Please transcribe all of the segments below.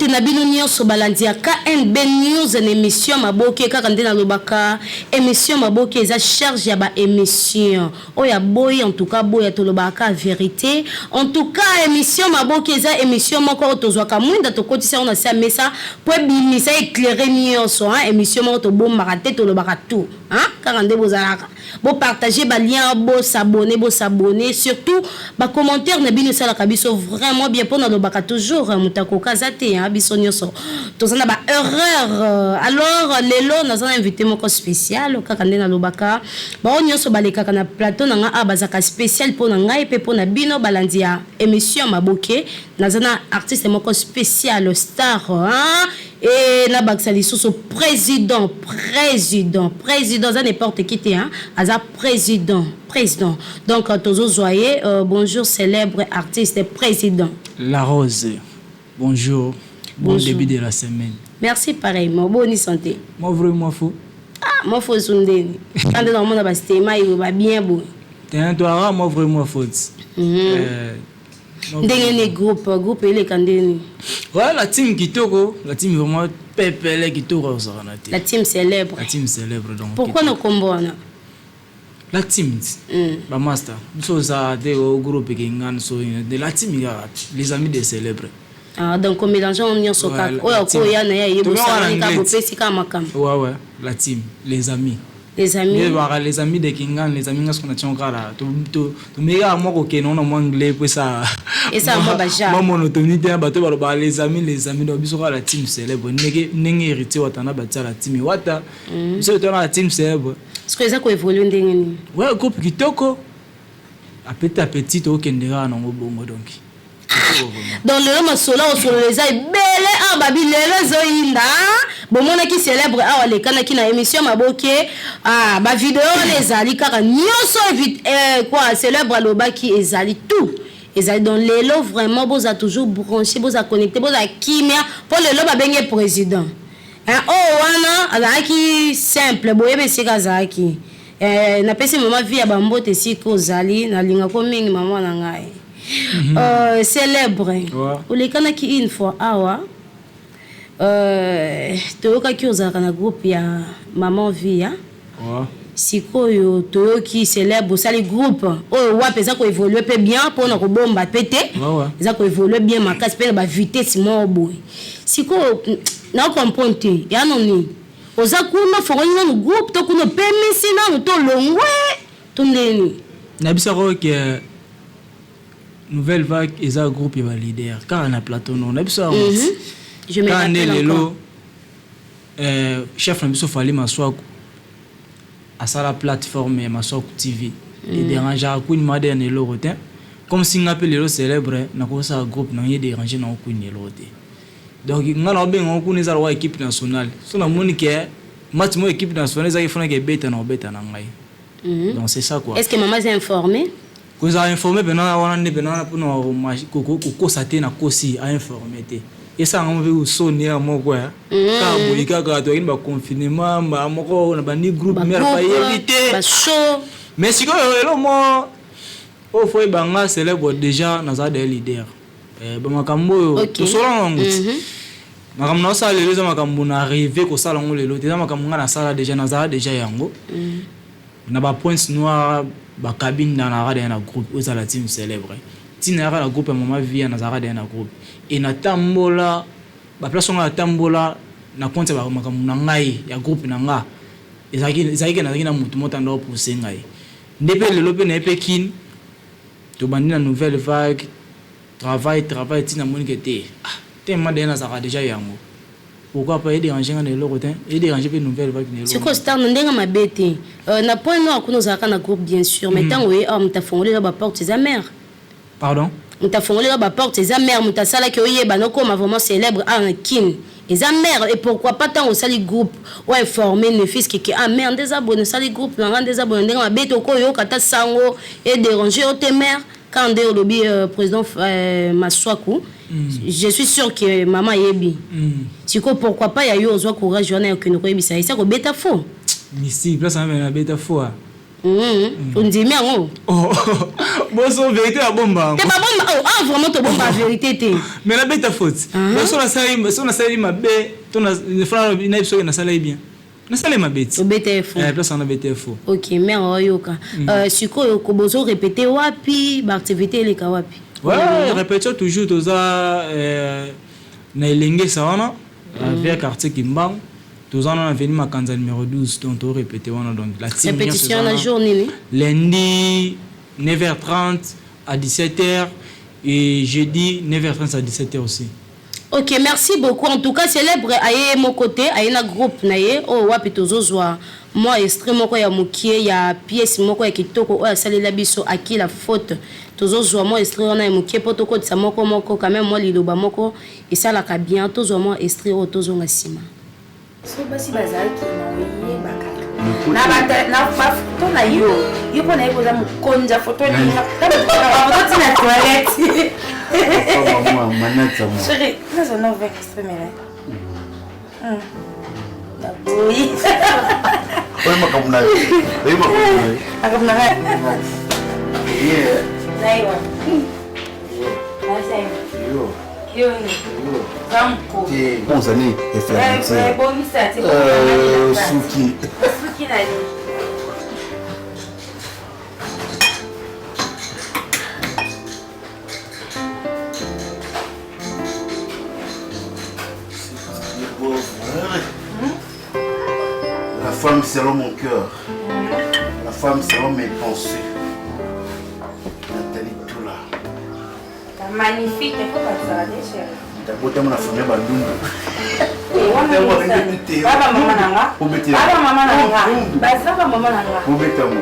Internaute Nabino Nyonso Balandia KNB News en émission Maboke Kakandena Lobaka émission Maboke eza charge ya ba émission oya boy en tout cas boy to lobaka vérité en tout cas émission Maboke eza émission moko tozwaka mwinda to kotisa on a sa mesa po bimisa éclairer nyonso hein émission moko to bomba te to lobaka tout hein Kakande bozalaka bo partager ba lien bo s'abonner surtout ba commentaire Nabino sala kabiso vraiment bien pour na lobaka toujours mutako kazate hein biso nyonso tozana ba erreur alors lelo nazana invité moko spécial Kakande na lobaka ba nyonso balekaka na plateau na nga bazaka spécial pour na ngai pe pour na bino balandia émission Maboke nazana artiste moko spécial star hein et la Baxali sous président ça n'importe qui t'es hein aza président donc tozo joyeux bonjour célèbre artiste président La Rose bonjour. Bon début de la semaine. Merci pareillement bonne santé moi vraiment fou moi faut sondeni quand dans le monde ba stéma il va bien bon t'es toi moi vraiment faute ndenge groupe ile kandeni ouais la team kitoko la team vraiment pepele kitoko ça la team célèbre donc pourquoi nous combona la team ba master so ça de au groupe qui ngane so de la team les amis des célèbres donc on mélange on nyonso ka oya ko ya na ya yebo ça ni ka bopesi ka makam ouais la team les amis les amis de Kingan, les amis qu'on a tchonka là. Tu meilleur moi que non en anglais pour ça. Et ça moi baja. Moi monotonie te bato ba les amis donc biso la team célèbre. Nenge hérité watana batia la team wata. Biso to la team célèbre. Est-ce que ça ko évoluer ndenge ni? Ouais groupe kitoko. À petit au kendera na bongo donc. Dans le homme solo les ay belé ah babi lelo zoinda bomona ki célèbre ah les kana ki na émission Maboke ah ba vidéo les ali kaka nyonso quoi célèbre aloba ki ezali tout ezali dans lelo vraiment boza toujours branché boza connecté boza kimia pour lelo ba benye président hein oh wana azaki simple boyebe sika zaki na pesi mama vie ya bambote siko zali na linga ko mingi mama na ngai célèbre olekana ki une fois awa toyoka ki ozalaka na groupe ya maman via sikoyo toyoki célèbre osali groupe oyo wapi eza koévolue mpe bien mpona kobomba mpe te eza koévolue bien makasi mpe na bavitese moko boye sikoyo naocomprendre te ya noni oza kuna fongoli nanu groupe to kuna opemisi nanu to longwe to ndeni na bisako ke nouvelle vague et un groupe leader car on a plateau on a besoin je me rappelle encore chef Nambiso fallait m'asseoir à ça la plateforme m'asseoir TV et déranger à Queen Madden et l'autre comme si on appelle le célèbre na ko ça groupe na y déranger na Queen et l'autre donc ngala ben on connaît ça la équipe nationale so na monique match mo équipe nationale ça il faut que beta na ngai donc c'est ça quoi est-ce que maman est informée vous avez informé pendant on est pendant pour nous constater na kosi a informé et ça on veut sonner à moi quoi car bolika ka to ba confinement ba moko na ba ni groupe mais pas éviter ba show mais si ko elo mo o foi banga célèbre déjà na za des leaders ba makambo to solo nguti makambo na sala les makambo na arriver ko sala ngolo déjà makambo na sala déjà na za déjà yango na ba points noirs ba cabine dans la radio na groupe aux la team célèbre tina la groupe maman vie na radio na groupe et na tambola ba place on la tambola na compte ba makambo na ngai ya groupe na nga ezaki na mutu mota ndo pousser ngai ndepé le lope na epekin to bandi na nouvelle vague travail tina monique te tellement de na za déjà yango pourquoi pas déranger dans le côté et déranger une nouvelle vague de c'est quoi star ndenga mabete na point no akuno zaka na groupe bien sûr mais tant oui mta fongoli ba porte ses mère pardon mta fongoli ba porte ses mère mta sala ki oyeba no comme vraiment célèbre en kin les mère et pourquoi pas tant au sali groupe ou informer ne fils qui ah merde des abonnés sali groupe na des abonnés ndenga mabete ko yo kata sango et déranger au te mère quand de lobby président Maswaku. Je suis sûr que maman yebi. Si pourquoi pas y a eu aux courage journée que nous yebi ça ko beta faux. Mais si place na beta faux. On dit mais oh. Bosso vérité à bomba. T'es pas bomba. Ah vraiment te bomba vérité t'es. Mais la bête à faute. Bosso na sali ma bé, ton le frère na biso na sali bien. Na sali ma bête. Au BTF. Place on a BTF. OK, mais oyoka. Siko ko bozo répéter wapi, ba activité les ka wapi. Ouais, répétition toujours toza na elenge sawana vers quartier Kimbang. Tous en on a venu ma canza numéro 12 donc on répéter on donc la répétition la journée lundi 9h30 à 17h et jeudi 9h30 à 17h aussi. OK, merci beaucoup. En tout cas, célèbre aye mon côté, aye na groupe naye oh wapi tozozwa moi extrait moko ya mukie ya pièce moko ya kitoko o salela biso aki la faute. Tozozwa moi extrait on a mukie potoko tsa moko quand même moi liloba moko et ça la ka bien tozwa moi extrait o tozonga sima. So basi bazalaki na oye bakaka na foto na yo pona yekoza mokonza foto ni foto tina toilette chérie nous on a ouvert extrait mais là oui oye makamuna akamna naiwa yo bon ça n'est Suki la femme selon mon cœur, la femme selon mes pensées. Nathalie Toula. Magnifique, il faut pas ça, chérie. D'abord, on a formé Bandungu. Baba mama nanga. Baba mama nanga. Baba mama nanga. Ubetamu.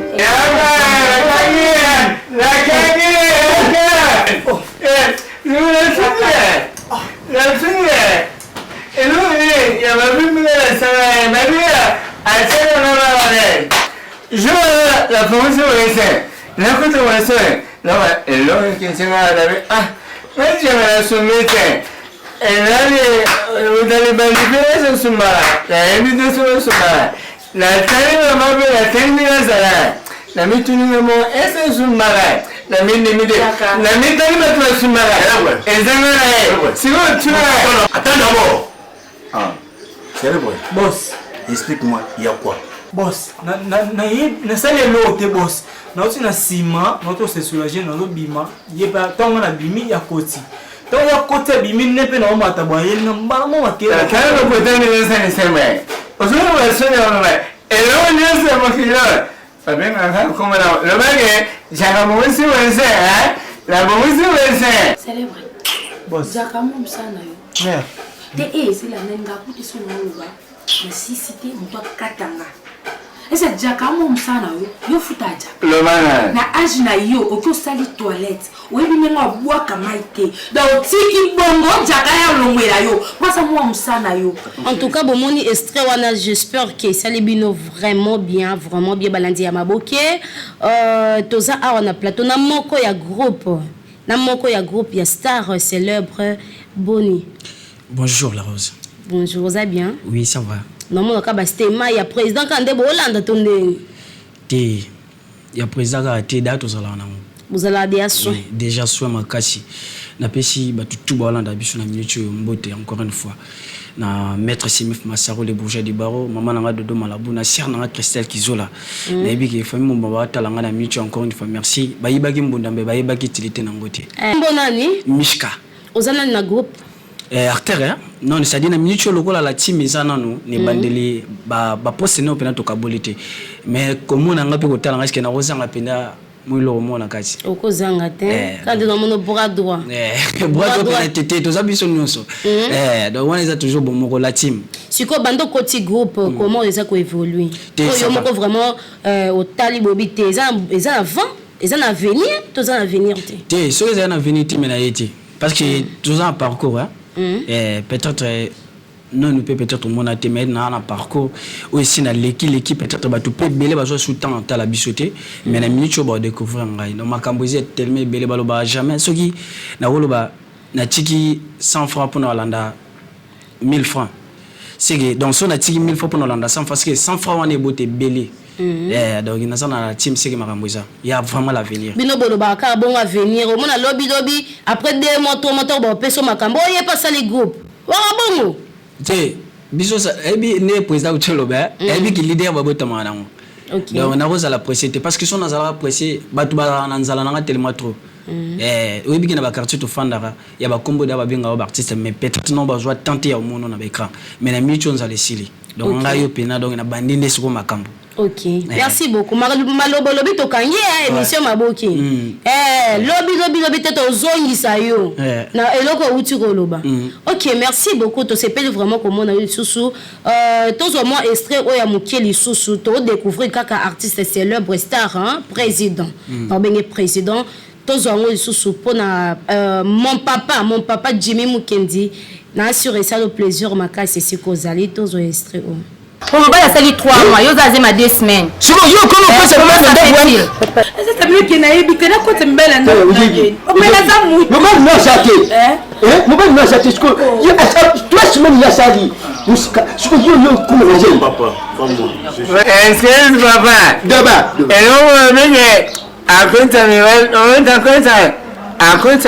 Boss, explique-moi, il y a quoi? Boss, na sale lote boss. Na aussi na sima, notre se soulager na lo bima, yeba tonga na bimi ya koti. Tonga koti bimi nepe na mata boye na mbala mo makela. Kana lo koti ni nsa ni sema. Ozo wa sone ona ba. Elo ni nsa mo kilo. Fabenga ka koma na lo bage, janga mo wisi wense, la mo wisi wense. Célèbre. Boss. Jaka mo msana yo. Mère. Te c'est la nenga kuti sona loba. Necessité mto katanga. Ese jaka mo msana yo futa jaka. Lo mana. Na age na yo oko sali toilette. Webi nenga bwa kamaite. Da otiki bongo jaka ya longwela yo. Pasa mo msana yo. En tout cas, bomoni extrait wana, j'espère que ça les bino vraiment bien balandi ya maboke. Toza a wana plateau na moko ya groupe. Na moko ya groupe ya star célèbre Boni. Bonjour la Rose. Bonjour, vous allez bien? Oui, ça va. Non, mon cas, c'était il y a président Kandebo Hollande tonde. Il y a président qui a été vous allez dire ça. Déjà, soit ma casse. Na pesi tout Hollande abisu na minute mbote encore une fois. Na maître Simif Massaro le bourgeois du barreau, maman nanga dodo malabu na sœur nanga Christelle Kizola. Na ebi ke famille mon baba talanga na minute encore une fois merci. Bayibaki mbundambe bayibaki tilité na ngote. Bonani Mishka. Ozana na groupe artère non c'est à dire na minute lokola la team ezana no ne bandeli ba poste no pena to kabolite mais comme on nga pe ko tala ngaske na kozanga pena mwilo mona kati okozanga te quand dans mon bras droit bras droit tete to zabiso nyonso donc on est toujours bon moko la team siko bando koti groupe comment les a ko évoluer yo moko vraiment au tali bobite eza avant eza na avenir to za avenir te so eza na avenir te mena yeti parce que tous un parcours peut-être non nous peut-être mon a mais dans un parcours aussi na l'équipe peut-être ba tout peut belé ba so sous-temps ta la bisoté mais na minute ba découvrir ngai donc makambozi tellement belé ba lo ba jamais soki na wolo ba na tiki 100 francs pour na landa 1000 francs c'est que dans son attire 1000 fois pour nous l'anda 100 parce que 100 fois on est beau te belé donc il dans la team c'est que makamboza il y a vraiment l'avenir bino bolo ba ka bon avenir au mona lobby après 2 mois 3 mois ba peso makambo y pas ça les groupes wa bongo tu biso ça ebi ne président utelo ba ebi ki leader ba botama na ngo donc on a rose à la presser parce que son nazala presser batu ba nanzala na tellement trop oui bien na quartier to fandara ya ba kombo da ba binga ba artiste mais peut-être non ba joie tenter ya mono na écran mais na micho nzale sili donc on a yo pena donc na bandinde siko makambo. Ok, merci beaucoup. Malobo lobi to kanye émission maboki. Lobi te to zongi sa yo. Na eloko uti ko loba. Ok, merci beaucoup. To sepeli vraiment comment on a eu susu. Tous au moins extrait oya mukeli susu to découvrir kaka artiste célèbre star hein, président. Non ben président. Tous au moins susu pona mon papa Jimmy Mukendi na assuré ça le plaisir makasi c'est kozali tous au extrait. On va essayer 3 mois, yo zaze ma 2 semaines. Si vous comment ça va c'est mieux que na yebi que na côté mbela ndo. O mela za mu. Mo ba no sate. Mo ba no sate sko. Yo 3 semaines ya sali. Musika. Sko yo comme le jeune Papa, vraiment. C'est papa. Daba. Et on me à compte me bail. À compte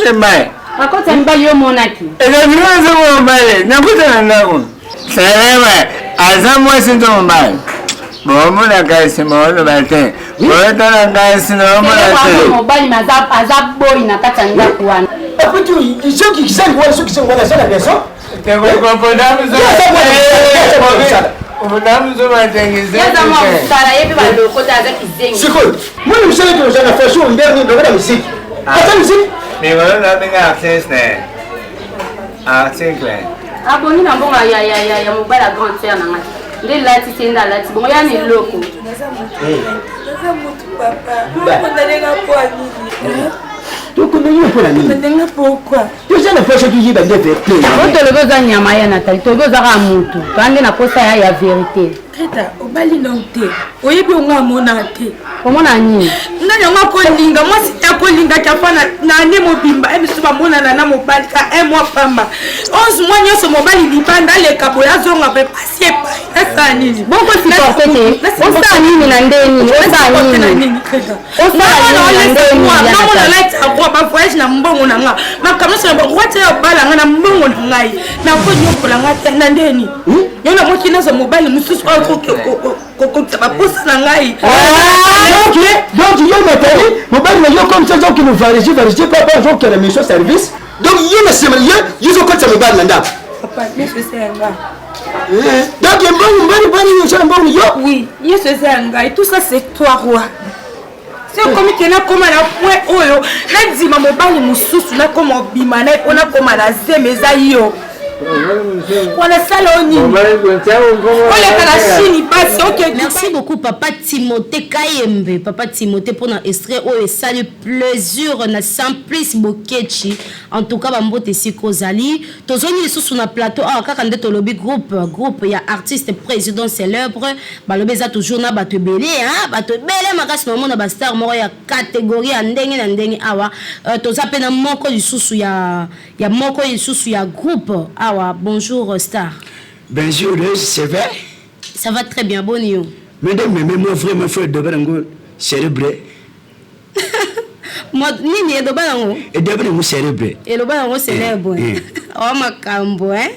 me bail. À côté mbala yo monaki. Et le bureau de mon bail. Na kuta na ngo. C'est vrai. Aza moi c'est ton bail. Bon mon la caisse moi le matin. Bon dans la caisse non mon la. Mon bail ma za boy na katanga kwana. Après tout, ceux qui sont voilà ça la personne. Te comprendre ça. On a besoin d'intégrer. Yaza mo sala yebi ba lokota za kizengi. C'est quoi? Moi je sais que j'ai la façon on vient de la musique. Attends musique. Mais voilà là bien artiste né. Article. Aboni na bonga ya mobala grande sœur na ngati. Ndé lati senda lati bongo ya ni loko. Naza mutu papa. Mama ndalenga kwa nini? Donc on est pour la nuit. Ndalenga pourquoi? Tu sais la façon qui va bien faire play. Oto logo za nyama ya Nathalie, to logo za ka mutu. Kande na posa ya vérité. Teta, obali nonte. Oyebi onga mona te. Komona nini? Nani onga ko linga, moi si ta ko linga kafa na ne mobimba, e biso ba mona na mobali ka 1 mois pamba. 11 mois nyoso mobali libanda le kaboya zonga pe pasie pa. Esa nini? Bongo si portete. Osa nini na ndeni? Osa nini? Osa nini na ndeni? Mama na light akwa ba voyage na mbongo na nga. Makamno se ba kwate yo bala nga na mbongo na ngai. Na ko nyokola nga na ndeni. Yo na mo kina za mobali mususu ko ba posa na ngai. Donc il y a Nathalie, mobile comme ça qui nous vérifie papa donc que la mission service. Donc il y a la semaine il y a quoi ça mobile là. Papa, mais c'est un gars. Donc il y a bon yo. Oui, il c'est un gars et tout ça c'est toi roi. C'est comme que na comme na point oyo, na dima mobile mususu na comme bimana on a comme na zemeza yo. Merci beaucoup papa Timothée Kayembe. Papa Timothée pour notre extrait où il salue plaisir na Simplice Bokechi. En tout cas bambote siko zali. Tozoni sous na plateau ah kaka nde to lobby groupe ya artiste président célèbre. Ba lobby za toujours na bato belé hein, bato belé makasi maman na ba star moko ya catégorie ndenge na ndenge awa. Tozape na moko lisusu ya moko lisusu ya groupe. Awa, bonjour Star. Bonjour, c'est vrai? Ça va très bien, bon yo. Mesdames, moi vraiment frère de Barango célèbre. Moi nini de Barango? Et de Barango célèbre. Et le Barango célèbre. Oh makambo hein.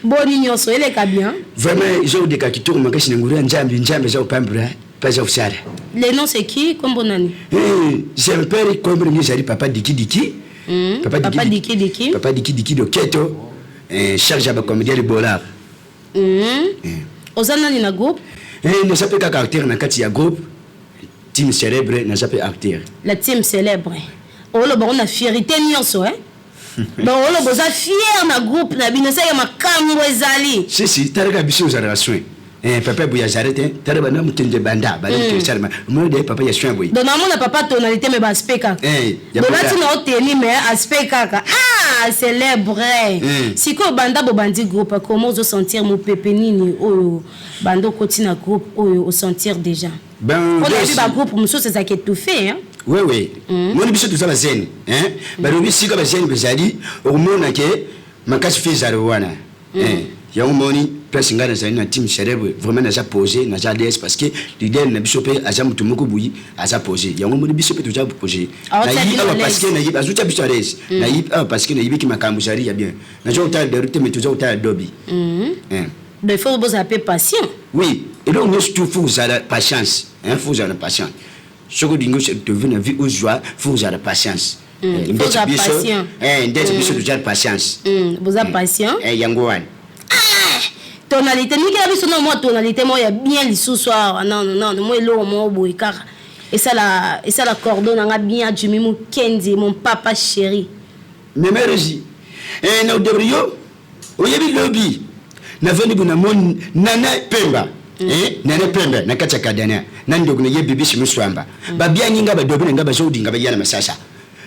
Bon yo so ele ka bien. Vraiment, ils ont des cas qui tournent makasi nguru njambi za upambura. Pas officiel. Les noms c'est qui comme bonani? C'est un père comme le papa Diki. Papa Diki. Papa Diki de Keto. Charge à comédien de Bollard. Ozana ni na groupe? Nous appelons kaka acteur na kati ya groupe. Team célèbre, nous appelons acteur. La team célèbre. Oh le baron na fierté nyonso hein. Bon oh le boza fier na groupe na bino sa ya makambo ezali. Si taraka biso za relation. Papa Bouya j'arrête taraba na mutende banda ba donc charma. Moi de papa ya soin boy. Donc na mona papa tonalité me ba aspect kaka. Donc là tu na oteni mais aspect kaka. Ah célèbre. Si ko banda bo bandi groupe comment vous sentir mon pépé nini oh bando kotina groupe oh sentir déjà. Ben on a vu ba groupe muso c'est ça qui tout fait hein. Oui. Moi biso tout ça la scène hein. Ba robi sika ba scène bezali o mona ke makasi fi zaro wana. yango moni place nga na zali na team célèbre vraiment naza posé naza DS parce que leader na biso pe aza mutu moko buyi aza posé yango moni biso pe toza posé na yi parce que na yi azuta biso res na yi parce que na yi ki makambo jari ya bien na jo ta de route mais toza ta dobi il faut vous appeler patient. Oui, et donc nous faut vous avoir patience, faut vous avoir patience. Ce que dingo c'est de venir vie aux joies, faut vous avoir patience. Vous avez patience. D'être biso de patience. Vous avez patience. Yangoan. Tonalité ni kila biso no moi tonalité moi ya bien lisu soir non moi lo moi boy car et ça la cordon nga bien Jimmy mon Kenzi mon papa chéri. Memerezi. Na debrio. Oyebi lobby. Na veni buna mon nana pemba. Nana pemba na kacha kadana. Nando kuna ye bibi shimuswamba. Ba bia nyinga ba dobi nga ba zodi nga ba yana masasa.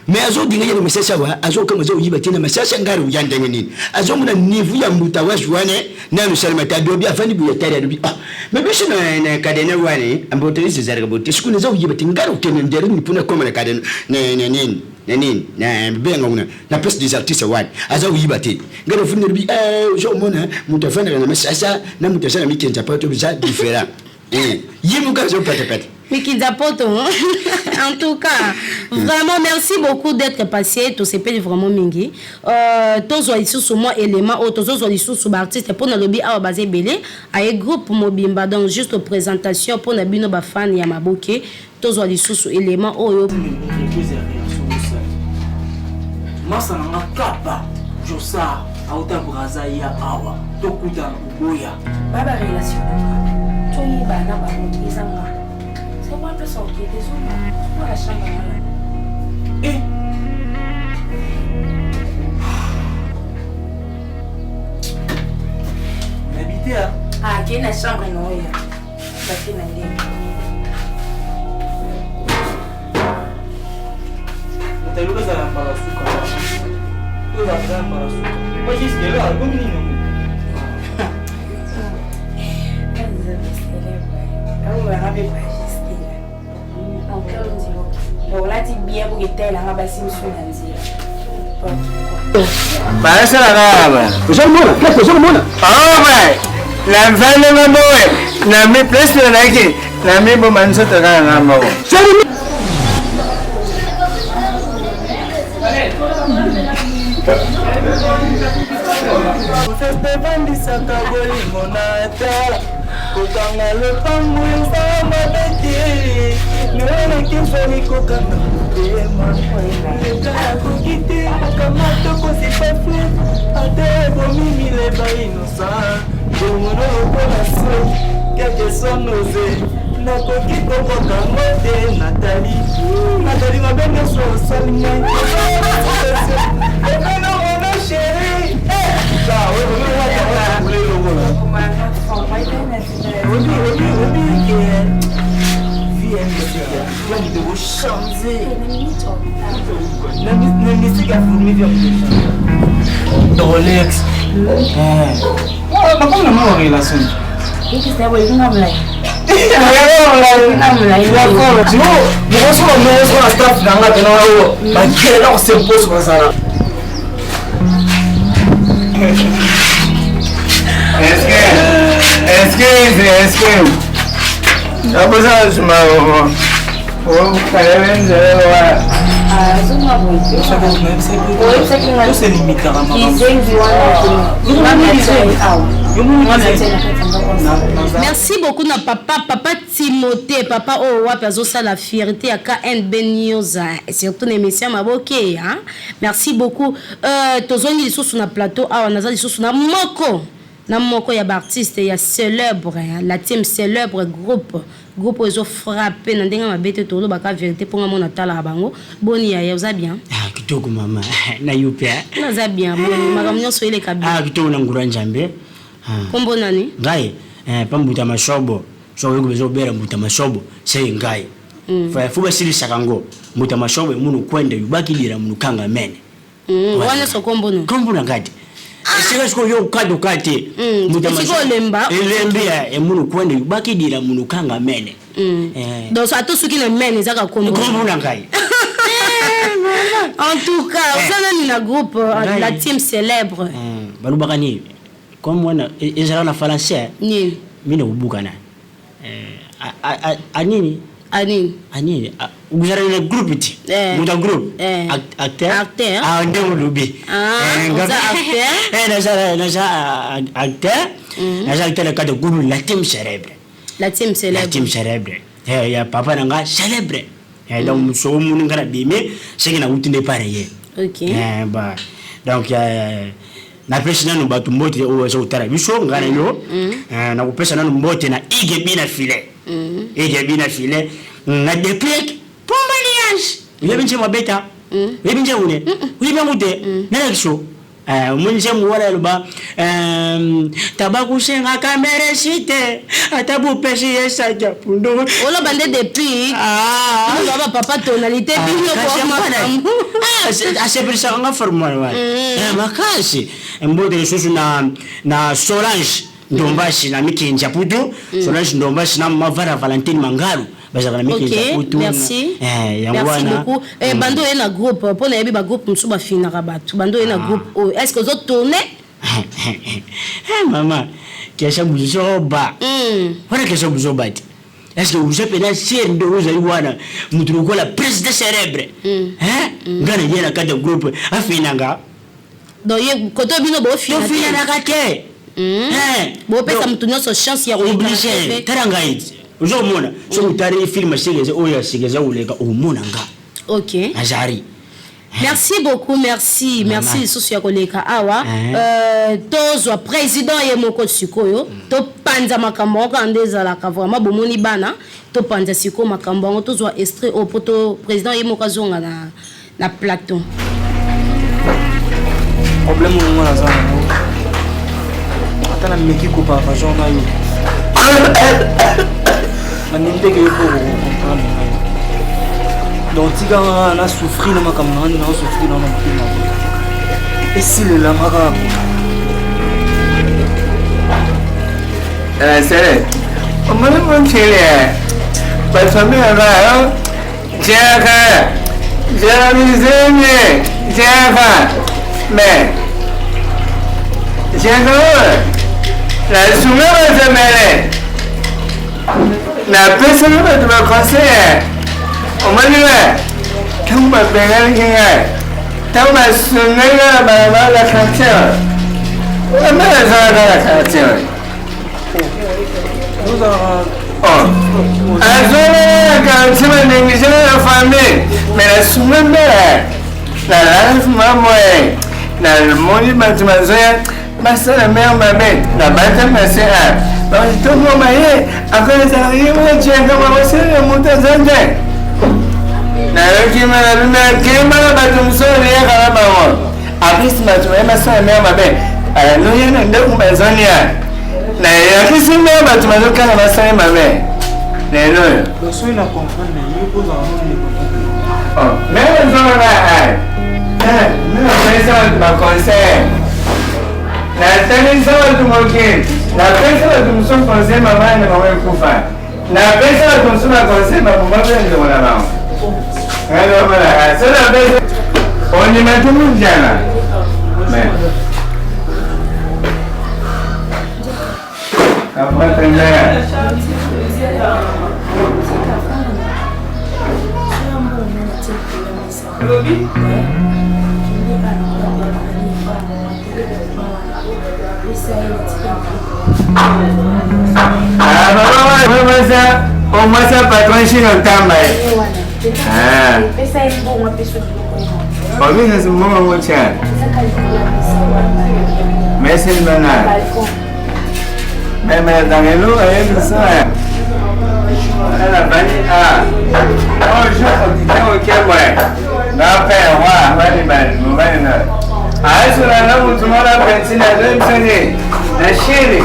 Mais azo dinga yana masasa wa azo kama zo yiba tena masasa ngari uyande nini. Azo muna nivu ya mbuta washwane na nusalma ta dobi afani bu yatari dobi. Mais bishi na kadana wane ambote zizarga bote siku na zo yiba tingaro tena ndere ni puna koma na kadana nini na benga una na place des artistes wani aza uyibate ngalo funde bi jo mona mutafana na masasa na mutafana mikenza pato biza différent yimu ka zo pate Mikinza poto. En tout cas, vraiment merci beaucoup d'être passé. Tout c'est pas vraiment mingi. Tous les sous moi élément, tous les sous artistes pour nous lobby à basé belé. À groupe Mobimba donc juste présentation pour nabino ba fan ya maboke. Tous les sous éléments oh. Masa na kapa Josa auta braza ya awa tokuta kuboya baba relation toyi bana ba mutizanga c'est moi peu sortir des hommes pour la chambre n'habiter ah qui na chambre no ya baki na ndenge mtaluka za mpala suka toza za mpala suka kwa jiske la comme ni no Parece la gaba. Mona. Oh, my. La mfano maboe. Na mi presto na hiki. Na mi bo mansoto kana na maboe. Vandisaka bolingo na tala kotanga lopango ezama bete nona kesali kokanga motema lekala koki te makamata kosipafe ate bomimileba inosa bongono lokola se keke sonoze nakoki kokokango te natali mabenge so osalingai ekanomono sheri Rolex. Apa nama orang relation? Ini saya boleh dengar mulai. Apa sahaja semua kalian saya Semua boleh. C'est limite à Merci beaucoup na papa Timothée, papa Wapazo ça la fierté à KNB News et surtout l'émission Maboke hein. Merci beaucoup. Tozoni les sous na plateau, on a les sous na moko ya artiste ya célèbre la team célèbre groupe ils ont frappé na ndenga mabete tolo baka vérité pour nga mona tala bango boni ya uza bien kitoko mama na yupe na za bien boni makamnyo so ile kabisa kitoko na ngura njambe kombo nani ngai pambuta mashobo so yuko bezo bera mbuta mashobo sei ngai fa fuba sili sakango mbuta mashobo munu kwende yubaki dira munu kanga mene wana so kombo no kombo na ngati Sika siko yo kado kati Siko lemba Elembia munu kwende yubaki dira munu kanga mene Donc ça tout ce qui le mène zaka kombo na ngai En tout cas, vous avez un groupe, la team célèbre. Balubakani, comme moi ezala na français nini mine ubukana anini uzara na groupe ti muda groupe acteur ndio lubi na acteur acteur le cas de groupe la team célèbre ya papa nanga célèbre donc so mun ngara bime sengina utinde pareil OK ba donc na pesa nanu batu mbote o utara biso ngana yo na kupesa nanu mbote na ige bina file na deplek pombaliage yebinje mabeta yebinje une uyibamute na kisho munje muwala luba tabaku senga kamera site atabu pesi yesa japundo olo bande depuis baba papa tonalité bino c'est pour ça nga formal wa makasi mbote susu na Solange Ndombashi na Mikinja Putu Solange Ndombashi na Mavara Valentine Mangalu bazaka na Mikinja Putu merci beaucoup bando ena groupe pour na yebi ba groupe msuba fina rabatu bando ena groupe est-ce que vous tourner maman kesha buzoba wana kesha buzoba est-ce que vous avez pensé ndo uzaliwana mutruko la président célèbre ngana yena kada groupe afinanga donc ye koto bino bo fina na kate bo pesa mtu nyoso chance ya obligé taranga hizi uzomona so utari film sigeze oya sigeze uleka umona nga OK ajari merci beaucoup merci soso ya koleka awa tozwa président ye moko sikoyo to panza makambo ka ndeza la ka vraiment bomoni bana to panza siko makambo tozwa extrait au poto président ye moko zonga na plateau problème mo na za atana meki ko pa jona yo maninde ke ko comprendre donc tika na souffrir na makambo na souffrir na makambo et si le lamara c'est on m'a demandé parce que mais là mais la soumère de mêler la personne de me conseiller on m'a dit quand on m'a payé quand on m'a sonné la cantine on m'a dit la cantine la famille mais la soumère la maman na le monde batumazoya basala mère maman na bata masera ba to mo maye akala za yimo jenga ma wasela mutazande na yoki mara na kema batumsori ya kala bawo abisi matuma masala mère maman ala no yana ndo kubazonia na yakisi mère batumazo kana masala maman lelo donc so ina comprendre yo ko za oh mais zona non, c'est ma conseil. La télévision de mon game, la personne de mon conseil, ma mère ne m'a pas fait. La personne de mon conseil, ma maman vient de mon avant. Alors voilà, c'est la personne. On y met tout le monde bien là. Mais. Après, très bien. Lobby? On m'a ça patron chez le temps. Oui, c'est mon moment tien. Mais c'est le banal. Mais dans les lots, elle est ça. Elle a banni. Oh, je dis ok, ouais. Après, ouais, Aisha na mutumara pensi na lemsani na shiri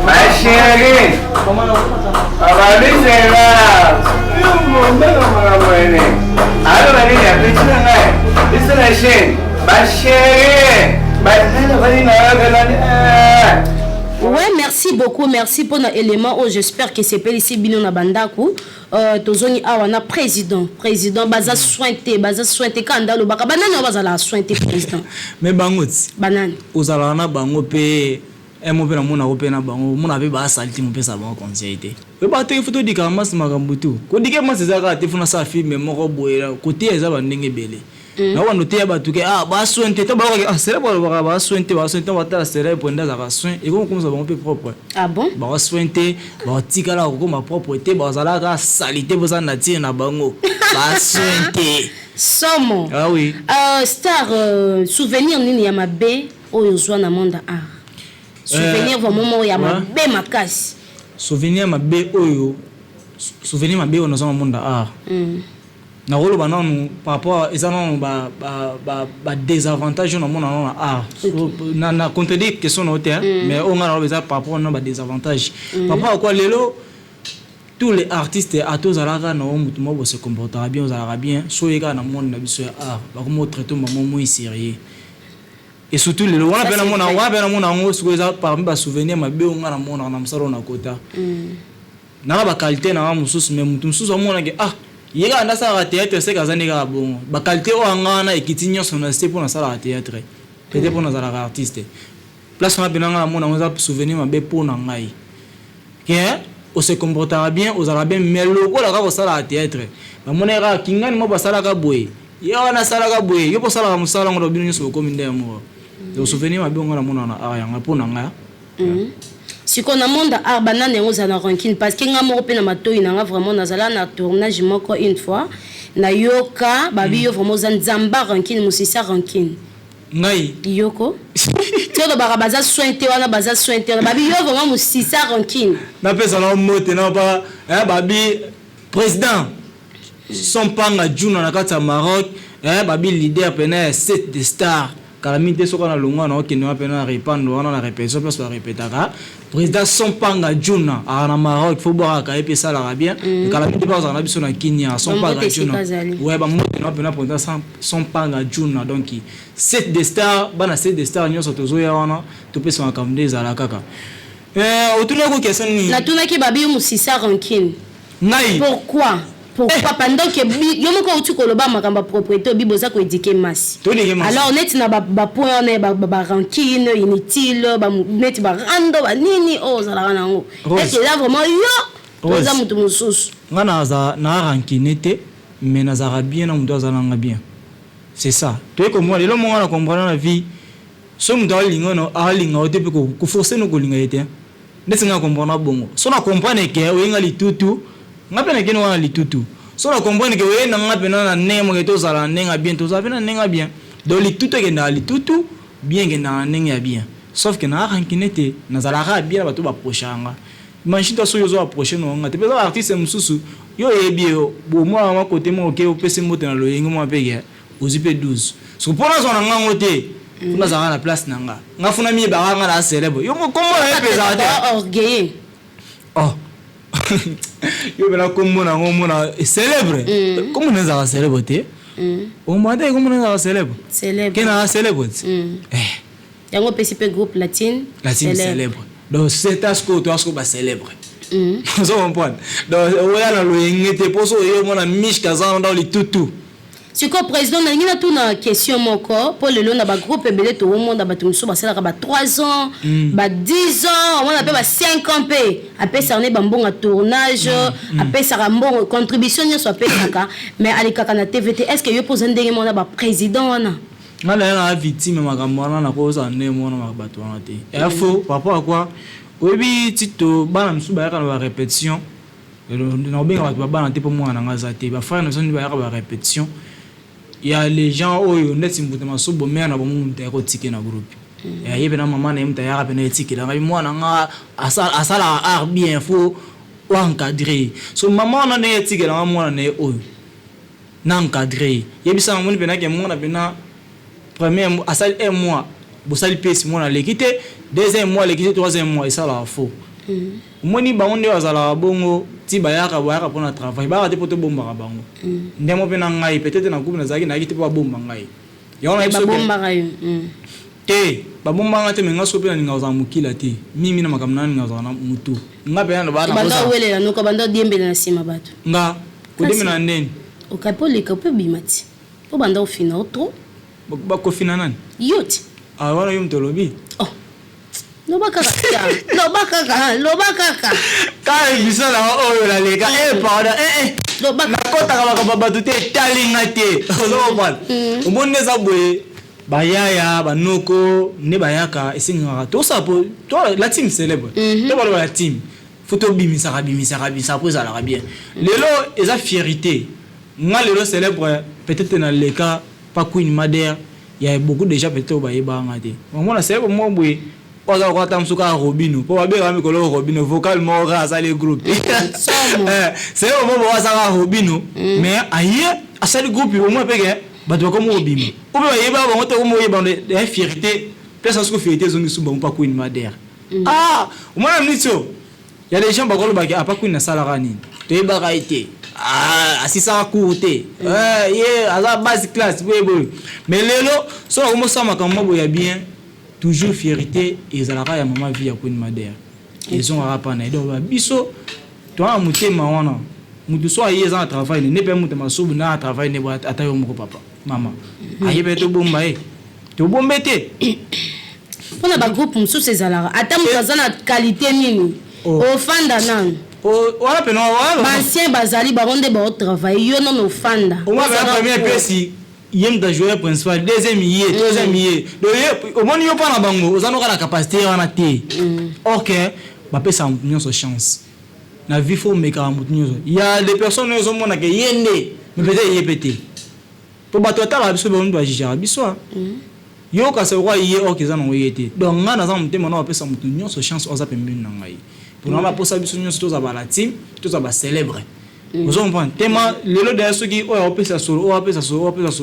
mashiri ababisera yumbo mara mwene alo bani ya pensi na ngai isana shiri mashiri bani bani na gana. Ouais, merci beaucoup, merci pour nos éléments. Oh, j'espère que c'est ici bino na bandaku. Tozoni awana président baza sointé kanda lo baka banane baza la sointé président. Mais bangots. Banane. Ozala na bango pe mon père mon a opéra bango mon avait ba salti mon père ça bon conseil té we ba te photo di kama ma gambutu ko di ke ma se zaka te funa sa film mo ko boyela côté eza ba ndenge belé na wa no te ba tuke ba sointe to ba ko c'est ba sointe ba ta c'est pour nda za soin et comme ça ba peu propre bon ba sointe ba tikala ko ma propreté ba zala ka salité bo za na ti na bango ba sointe somo oui star souvenir nini ya mabe oyo zwa na monde art souvenir vraiment ya mabe makasi souvenir mabe oyo na zona monde art na rolo bananu par rapport ezana ba désavantage na monde art na contredire question na terre mais on a besoin par rapport na ba désavantage par rapport à quoi lelo tous les artistes à tous alaka na mutu mo se comportera bien osala bien soyeka na monde na biso ya art ba ko traiter maman moins sérieux et surtout le wana bena mona ngo sokoza parmi ba souvenir mabe onga na mona na msalo na kota na ba qualité na mususu mais mutu mususu mona ke yega nda sala théâtre c'est kazani ka bongo ba qualité o anga na ekitinyo sona c'est pour na sala théâtre peut-être pour na sala artiste place na bena na mona ngoza souvenir mabe pour na ngai que on se comportera bien aux arabes mais loko la ka sala théâtre ba mona ka kingani mo ba sala ka boye yo na sala ka boye yo po sala musala ngo bino so ko minde mo donc souvenir mabe on na mona na ayanga pour na nga si qu'on a monde art banane ngoza na ranking parce que nga mo pe na matoyi na nga vraiment nazala na tournage moko une fois na yoka babi yo vraiment nzamba ranking musisa ranking ngai yoko telo barabaza sointe wana baza sointe babi yo vraiment musisa ranking na pesa na mote na ba babi président son panga juna na kata Maroc babi leader pena set de star calamité soko na longa na okende wa pena répandre wana na répétition parce que répétaka président son panga juna na Maroc faut boire ka epe ça la bien calamité pas na biso na Kenya son panga juna ouais ba mote na pena président son panga juna donc set de star bana set de star nyoso tozo ya wana to pesa na kamde za la kaka otuna ko question ni na tuna ki babi musisa ranking ngai pourquoi pendant que yo moko uti koloba makamba propriété biboza ko éduquer masse alors net na ba point ba ranking inutile ba net ba rando ba nini za la nango est-ce là vraiment yo za mutu mususu ngana za na ranking était mais na za bien na mutu za nanga bien c'est ça toi comme moi lelo monga na comprendre la vie so mutu alinga no alinga ote pe ko forcer no ko linga ete ndetse nga comprendre bongo so na comprendre que wenga litutu ngapena kino wana litutu so na comprendre que we na ngapena na nemo ke to zala nenga bien to zala nenga bien do litutu ke na litutu bien ke na nenga bien sauf que na rankinete na zala ra bien ba to ba prochanga imagine to so yo zo approcher no ngate pe artiste mususu yo ebio bo moi ma côté mo ke o pese moto na lo yengi mo apege ozipe 12 so pona zo na ngango te funa za na place nanga ngafuna mi ba nga na célèbre yo mo comment na pesa te orgueil yo bela comme na ngomona célèbre comment on est célèbre au moins comment on est célèbre quel est célèbre yango pesipe groupe latine célèbre donc c'est à ce que toi ce que ba célèbre so comprendre donc oya na lo ngete poso yo mona mishka za dans le tutu si ko président na ngina tuna question moko pour le long na ba groupe belé to monde ba tumso ba sala ba 3 ans ba 10 ans on appelle ba 5 ans pe après ça on est bambonga tournage après ça rambon contribution soit pekaka mais alikaka na TVT est-ce que yo pose ndenge mona ba président wana ngala na victime makambo wana na ko za ne mona mabato wana te et faux par rapport à quoi obi tito bana msuba yaka na répétition na benga ba bana te pour moi na ngaza te ba frère na zo ni ba yaka ba répétition il y a les gens oyo ndeti mbuta masobo mena na bomu mta ko tike na groupe ya yebe na mama na mta ya rapena tike la ngai mwana nga asala art bien faut encadrer so mama na ne tike la mwana na oyo na encadrer yebisa moni pena ke mwana pena premier asal un mois bo sali pesi mwana lekite deuxième mois lekite troisième mois et ça la faux moni bango azala bongo ti bayaka pona travail ba te poto bomba bango ndemo pe na ngai peut-être na groupe na zaki na kiti pa bomba ngai yo na ba bomba ngai te ba bomba ngate menga so pe na ninga za mukila te mimi na makamna ninga za na mutu nga pe na ba na banda welela no ka banda diembele na sima bato nga kodemi na ndeni o kapoli ka pe bimati po banda o fina o trop ba ko fina nani yoti wana yo mtolobi loba kaka quand émission là oyo la leka pardon loba nakotaka makambo bato te etalinga te ozomona omoni nde eza boye bayaya banoko nde bayaka esengaka tosala po la team célèbre to baloba la team faut tobimisaka po ezalaka bien lelo eza fierté nga lelo célèbre peut-être na leka pas Queen Madère il y a beaucoup déjà peut-être bayebanga te omona célèbre mo boye oza kwata msuka Robino po babeka mikolo Robino vocal mora asali groupe c'est au moment où ça Robino mais aye asali groupe au moins peke bato comme Robino ou bien yeba bango te comme yeba de fierté personne que fierté zongi sumba pas Queen Madère au moins nitio il y a des gens bakolo baki apa Queen na salaka nini to yeba ka été asisa courté ala base classe mais lelo so comme ça makambo boya bien toujours fierté et zalaka ya maman vie ya Queen Madère ils ont rapana donc biso to a mutema wana mutu so aye za travail ne pe mutu masubu na travail ne ba atayo moko papa mama aye be to bomba to bombete pona ba groupe musu sezalaka ata mutu azana qualité nini ofanda nan wala pe no wala ancien bazali baronde ba travail yo non ofanda on va la première pièce yem da joueur principal deuxième billet donc au moins yo pas na bango ozano ka la capacité wana te OK ba pesa nyonso chance na vie faut meka mutu nyonso il y a des personnes qui ont mona ke yende mais peut-être yepete pour bato ta la biso ba ndo ajija biso yo ka se roi yé OK za no yete donc nga na za mutema na ba pesa mutu nyonso chance oza pembeni na ngai pour na ba posa biso nyonso to za ba la team to za ba célèbre. Vous comprenez tellement lelo de ceux qui opesa solo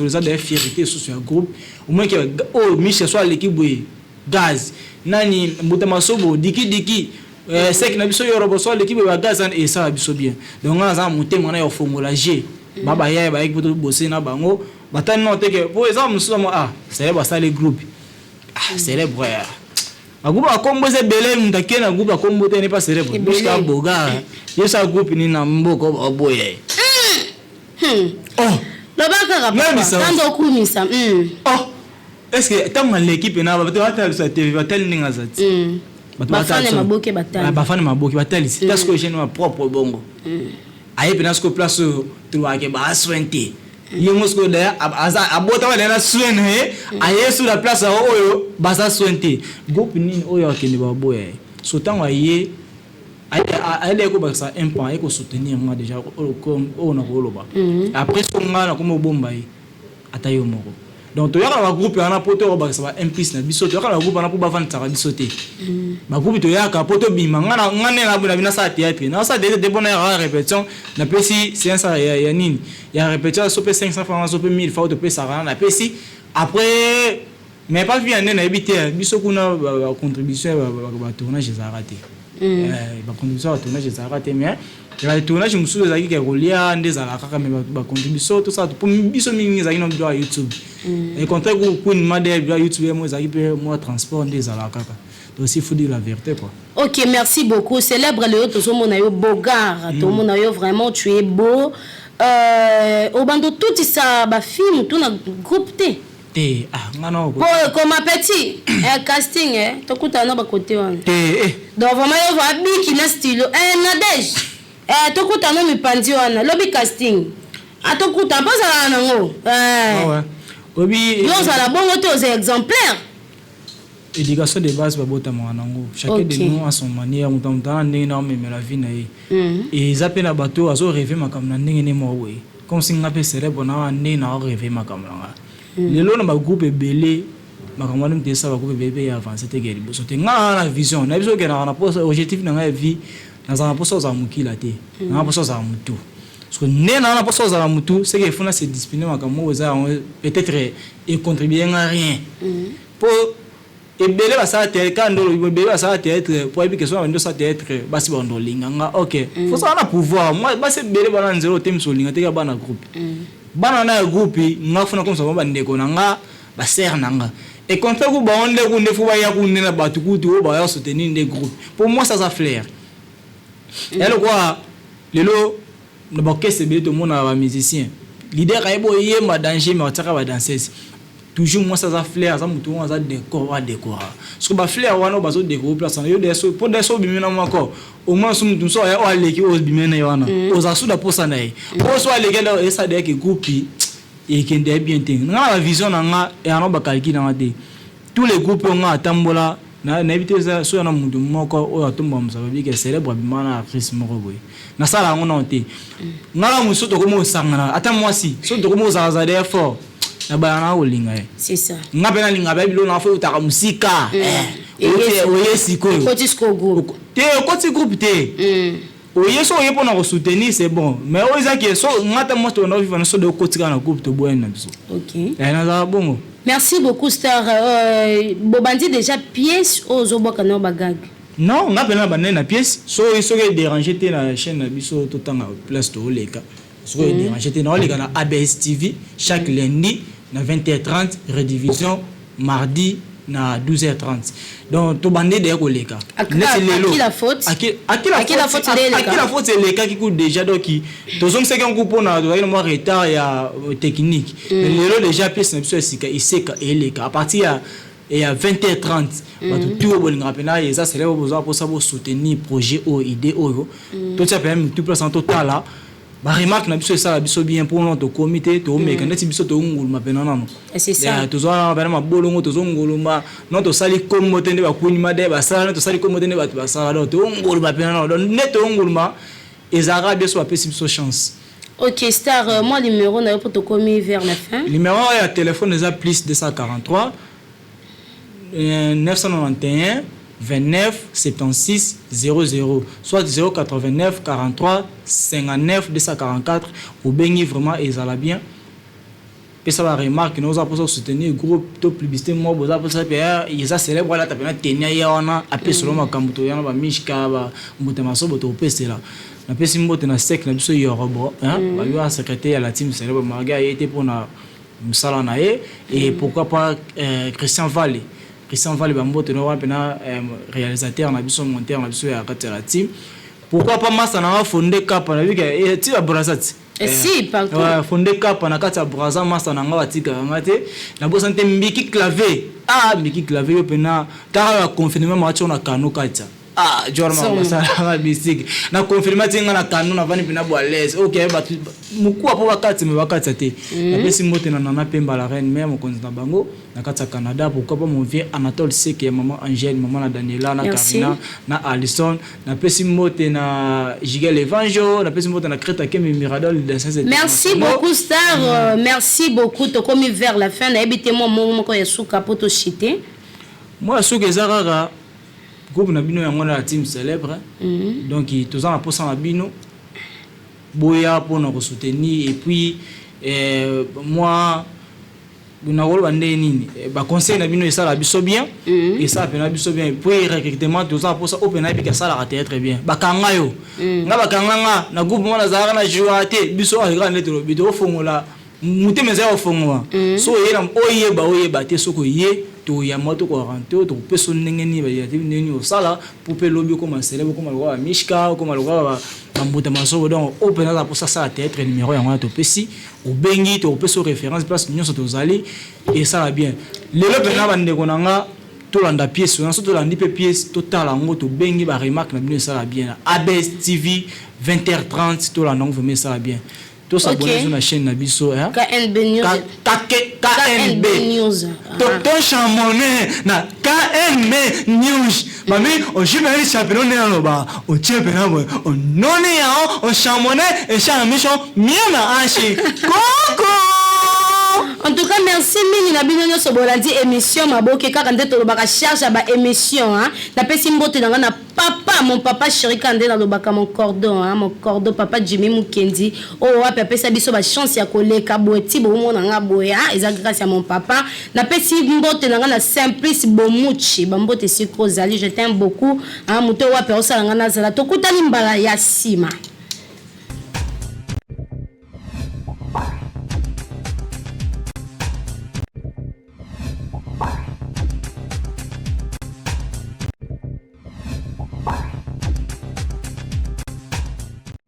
ça de fierté sur un groupe au moins que Michel soit l'équipe gaz nani mutama sobo diki c'est que na biso yorobo soit l'équipe ba gaz et ça biso bien donc on a mutema na yo formula G baba ya ba équipe to bosser na bango batani note que pour exemple nous c'est ba ça les groupes célèbre groupe a combo c'est belé ndake na groupe a combo te n'est pas célèbre jusqu'à boga yesa groupe ni na mboko oboye lobaka rapapa tando kumisa est-ce que tant l'équipe na ba batal sa TV batal ninga zati bafane maboke batal bafane maboke batal c'est parce que j'ai ma propre bongo aye pe na sko place trois ke ba sointe yemosko da abota wala na soine aye sur la place oyo basa sointe groupe ni oyo akende ba boye so tango aye aye ko ba sa impact ko soutenir moi déjà comme on a koloba après so ngana comme bomba yi atayo moko donc to yaka ba groupe ana poto ba sa impulse na biso to yaka ba groupe ana po ba vanta ka biso te ba groupe to yaka poto bima ngane na bina sa théâtre na sa de bonne répétition na pesi séance ya nini ya répétition so pe 500 francs so pe 1000 fois to pe ça na pesi après mais pas bien na habiter biso kuna contribution ba tournage za raté ba contribution ba tournage za raté mais la tournage mususu ezaki ke rolia ndezala kaka me ba contribution tout ça pour biso mingi ezaki no bio YouTube et contraire ko Queen Madère bio YouTube mo ezaki pe mo transport ndezala kaka donc il faut dire la vérité quoi. OK, merci beaucoup. Célèbre le to so mona yo Bogart, to mona yo vraiment tu es beau. Au bando tout ça ba film tout na groupe T. Ngana ko. Comme petit casting to kuta na ba côté wana. Donc vraiment yo va biki na style Nadège. Tokuta no mipandi wana lobby casting atokuta posa nango ouais obi yo za la bongo te aux exemplaires éducation de base ba bota nango chacun de nous à son manière mutamutana ndenge na mais la vie na et zape na bato azo rêver makam na ndenge ne mo we comme si ngape célèbre na ndenge na rêver makam na lelo na ba groupe belé makamwa ndé ça ba groupe bébé avancer te geli boso te ngana vision na biso ke na posa objectif na vie na poso za mukila te na poso za mutu parce que na poso za mutu c'est que il faut se discipliner makamwa za peut-être et contribuer à rien pour et belé ba ça te quand le belé ba ça être pour que soit ndo ça être basi bondo linganga OK faut ça na pouvoir moi ba c'est belé ba na nzelo tem so linga te ka bana groupe bana na groupe ngafuna comme ça ba ndeko nanga ba ser nanga et quand ku ba onde ku ndefu ba ya ku nena ba tukuti o ba ya soutenir des groupes pour moi ça flair et le quoi lelo le baquet c'est bien tout le monde a musicien leader ka ebo yé ma danger ma tsaka ba danseuse toujours moi ça za flair ça mutu on za décor à décorer parce que ba flair wana bazo décorer place yo deso pour deso bimena mako au moins so mutu so ya o aleki o bimena wana o za suda posa na ye o so aleki na esa de ke groupe et qui est bien ting na la vision na nga et ana ba calcul na te tous les groupes on a tambola na éviter ça so na mutu moko o atomba musababi ke célèbre bimana Chris moko boy na sala ngona te ngala muso to ko mo sangana ata moi si so to ko mo za de effort na bana olinga c'est ça nga pena linga ba bilo na fa utaka musika oye siko koti sko groupe te koti groupe te oye so oye pona ko soutenir c'est bon mais oza ki so ngata mo to na vivre so de koti kana groupe to boy na biso OK na za bongo. Merci beaucoup Star bobandi déjà pièce aux oboka no bagag non nga pena ba na pièce so ke déranger te na chaîne na biso to tanga place to leka so ke déranger te na leka na ABS TV chaque lundi na 20h30 rediffusion mardi na 12h30 donc to bande de ko leka qui la faute c'est les cas qui coûte déjà donc to zom se kan coupe na do mo retard ya technique mais lelo déjà pièce na biso sika iseka eleka à partir ya 20h30 tout bolinga pena et ça c'est là besoin pour ça pour soutenir projet ou idée oyo tout ça même tout place en total là ba remarque na biso ça biso bien pour notre comité to meka neti biso to nguluma pena nano c'est ça to zo na ma bolongo to zo nguluma notre sali comme tende ba kunima de ba sala notre sali comme tende ba sala donc to nguluma pena nano donc net nguluma et zara bien soit possible so chance. OK Star moi numéro na pour to commis vers la fin numéro ya téléphone est plus 243 991 29 76 00 soit 089 43 59 244 ou bengi vraiment ezala bien pe ça va remarque nous a pour soutenir groupe to publicité mo boza pour ça pe ils a célèbre la tapena tenia ya wana apé solo makambuto yana ba mishka ba mbutema so boto pese là na pesi mbote na sec na biso yorobo hein ba yo secrétaire à la team célèbre marga était pour na musala na et pourquoi pas Christian Valle bambote no wapena réalisateur na biso monteur na biso ya kati la team pourquoi pas massa na fondé kapa na bika et ti abrazati si partout fondé kapa na kati ya braza massa na nga tika ngate na bo santé mbiki clavier mbiki clavier yo pena ta confirmer ma chona kanu kata jorma masala bisiki na confirmer tinga na kanu na vani pena bo à l'aise OK ba muku apo bakati me bakati te na pesi mbote na nana pemba la reine même konzi na bango na kati ya Canada pourquoi pas mon vieux Anatole Seke maman Angèle maman na Daniela na Karina na Alison na pesi mbote na Jigel Evanjo na pesi mbote na Kreta Kemi Miradol de Saint. Merci beaucoup Star merci beaucoup to commis vers la fin na ebité moi moko ya suka poto chité moi suka ezarara groupe na bino yango na team célèbre donc tous en pour na bino boya pour nous soutenir et puis moi na rôle bande nini ba conseil na bino ça la biso bien et ça pena biso bien puis recrutement tous en pour ça open na bika ça la très bien bakanga yo nga bakanga na groupe mo na zara na jouate biso a grand lettre bido fongola muté meza o fongola so yena oyeba te soko ye to ya moto ko rente to peso ndengeni ba ya ndengeni o sala pour pe lobby comme célèbre comme le mishka comme le ambuta maso donc open na pour ça théâtre numéro ya to pesi ou bengi to peso référence place nyonso to zali et ça va bien lelo pena bande ko nanga to landa pièce na so to landi pe pièce total ngo to bengi ba remarque na bien ça va bien ABS TV 20h30 to landa vraiment ça va bien to s'abonner sur la chaîne na biso hein KNB News KNB News Docteur Chamoné na KNB News mami o jibeli champion ne aloba o champion bo o noni ya o Chamoné et Chamission miena ashi koko. En tout cas, merci mingi na bino nyoso bolandi émission maboke kaka nde to lobaka charge ba émission hein. Na pesi mbote na na papa mon papa chéri kande na lobaka mon cordon hein, mon cordon papa Jimmy Mukendi. Oh wa papa pesa biso ba chance ya koleka boeti bo mona nga boya eza grâce à mon papa. Na pesi mbote na na Simplice Bomuchi bambote sikro zali je t'aime beaucoup hein muto wa pe osala nga na zala to kutani mbala ya sima.